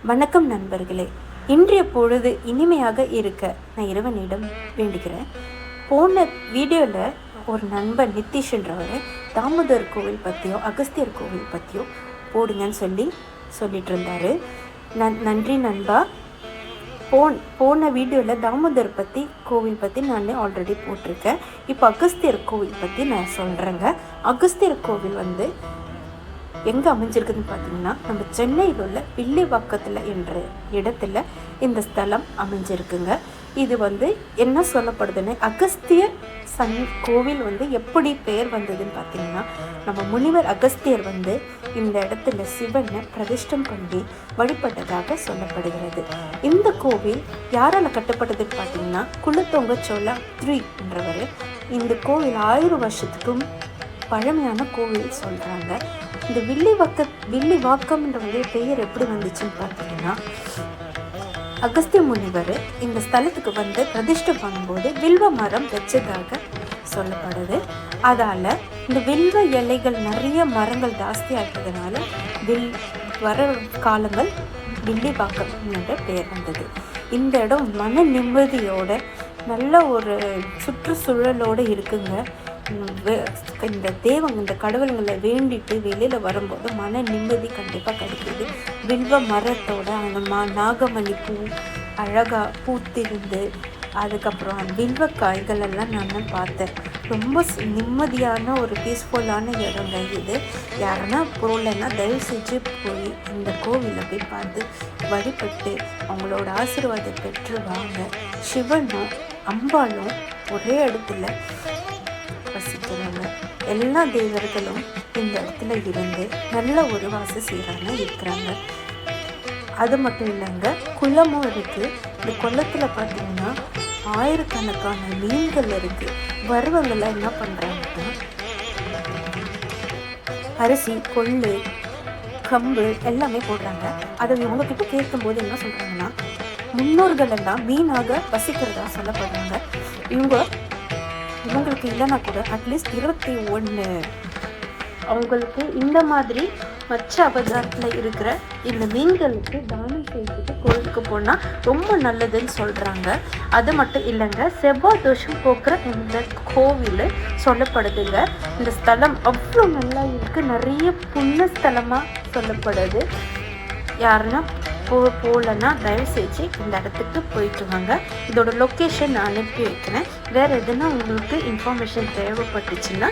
வணக்கம் நண்பர்களே. இன்றைய பொழுது இனிமையாக இருக்க நான் இறைவனிடம் வேண்டுகிறேன். போன வீடியோவில் ஒரு நண்பர் நிதிஷ்ன்றவர் தாமோதர் கோவில் பற்றியோ அகஸ்தியர் கோவில் பற்றியோ போடுங்கன்னு சொல்லிட்டு இருந்தார். நன்றி நண்பா. போன வீடியோவில் தாமோதர் கோவில் பற்றி நான் ஆல்ரெடி போட்டிருக்கேன். இப்போ அகஸ்தியர் கோவில் பற்றி நான் சொல்கிறேங்க. அகஸ்தியர் கோவில் எங்கே அமைஞ்சிருக்குதுன்னு பார்த்தீங்கன்னா, நம்ம சென்னையில் உள்ள வில்லிவாக்கத்தில் என்ற இடத்துல இந்த ஸ்தலம் அமைஞ்சிருக்குங்க. இது என்ன சொல்லப்படுதுன்னு, அகஸ்தியர் கோவில் எப்படி பெயர் வந்ததுன்னு பார்த்தீங்கன்னா, நம்ம முனிவர் அகஸ்தியர் இந்த இடத்துல சிவனை பிரதிஷ்டம் பண்ணி வழிபட்டதாக சொல்லப்படுகிறது. இந்த கோவில் யாரால் கட்டப்பட்டதுன்னு பார்த்தீங்கன்னா, குலத்தொங்க சோழா என்றவர் இந்த கோவில் 1000 வருஷத்துக்கும் பழமையான கோவில் சொல்கிறாங்க. இந்த வில்லிவாக்கம்ன்ற பெயர் எப்படி வந்துச்சுன்னு பார்த்தீங்கன்னா, அகஸ்திய முனிவர் இந்த ஸ்தலத்துக்கு பிரதிஷ்டை பண்ணும்போது வில்வ மரம் வச்சதாக சொல்லப்படுது. அதால் இந்த வில்வ இலைகள் நிறைய மரங்கள் ஜாஸ்தி ஆகிட்டதுனால வர காலங்கள் வில்லிவாக்கம் என்ற பெயர் வந்தது. இந்த இடம் மன நிம்மதியோட நல்ல ஒரு சுற்றுச்சூழலோடு இருக்குங்க. இந்த கடவுள்களை வேண்டிட்டு வெளியில் வரும்போது மன நிம்மதி கண்டிப்பாக கிடைக்கிது. வில்வ மரத்தோட அந்த நாகமணி பூ அழகாக பூத்திருந்து, அதுக்கப்புறம் அந்த வில்வ காய்கள் எல்லாம் நான் பார்த்தேன். ரொம்ப நிம்மதியான ஒரு பீஸ்ஃபுல்லான இடங்க இது. யாருன்னா போகலன்னா தயவு செஞ்சு போய் இந்த கோவிலை போய் பார்த்து வழிபட்டு அவங்களோட ஆசீர்வாதம் பெற்று வாங்க. சிவனும் அம்பாலும் ஒரே இடத்துல வசிக்கிறாங்க. எல்லா தேவர்களும் இந்த இடத்துல இருந்து நல்ல ஒரு இருக்கிறாங்க. அது மட்டும் இல்லைங்க, குளமும் இருக்குது. இந்த குளத்தில் பார்த்தீங்கன்னா ஆயிரக்கணக்கான மீன்கள் இருக்குது. வருவங்கள்லாம் என்ன பண்ணுறாங்கன்னா, அரிசி கொள்ளு கம்பு எல்லாமே போடுறாங்க. அதை இவங்ககிட்ட கேட்கும்போது என்ன சொல்கிறாங்கன்னா, முன்னோர்கள் எல்லாம் மீனாக வசிக்கிறதா சொல்லப்படுறாங்க. இவங்களுக்கு இல்லைன்னா கூட அட்லீஸ்ட் 21 அவங்களுக்கு இந்த மாதிரி மச்ச அவதாரத்தில் இருக்கிற இந்த மீன்களுக்கு தானம் செய்துட்டு கோவிலுக்கு போனால் ரொம்ப நல்லதுன்னு சொல்கிறாங்க. அது மட்டும் இல்லைங்க, செவ்வாய் தோஷம் போக்குற இந்த கோவில் சொல்லப்படுதுங்க. இந்த ஸ்தலம் அவ்வளோ நல்லா இருக்குது. நிறைய புண்ணிய ஸ்தலமாக சொல்லப்படுது. யாருன்னா போகலன்னா தயவு செஞ்சு இந்த இடத்துக்கு போயிட்டு வாங்க. இதோட லொக்கேஷன் நான் அனுப்பி வைக்கிறேன். வேறு எதுனா உங்களுக்கு இன்ஃபர்மேஷன் தேவைப்பட்டுச்சுன்னா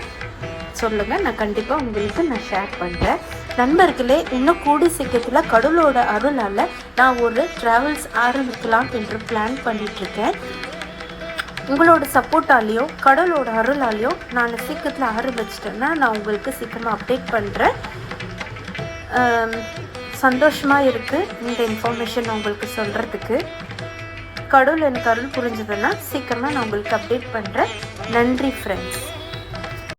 சொல்லுங்கள், நான் கண்டிப்பாக உங்களுக்கு ஷேர் பண்ணுறேன். நண்பர்களே, இன்னும் கூடி சீக்கிரத்தில் கடவுளோட அருளால் நான் ஒரு ட்ராவல்ஸ் ஆரம்பிக்கலாம் என்று பிளான் பண்ணிகிட்ருக்கேன். உங்களோட சப்போர்ட்டாலேயோ கடவுளோட அருளாலேயோ நான் சீக்கிரத்தில் ஆரம்பிச்சிட்டேன்னா நான் உங்களுக்கு சீக்கிரமாக அப்டேட் பண்ணுறேன். சந்தோஷமாக இருக்குது இந்த இன்ஃபர்மேஷன் உங்களுக்கு சொல்கிறதுக்கு. கடவுள் எனக்கு அருள் புரிஞ்சதுன்னா சீக்கிரமாக நான் உங்களுக்கு அப்டேட் பண்ணுறேன். நன்றி ஃப்ரெண்ட்ஸ்.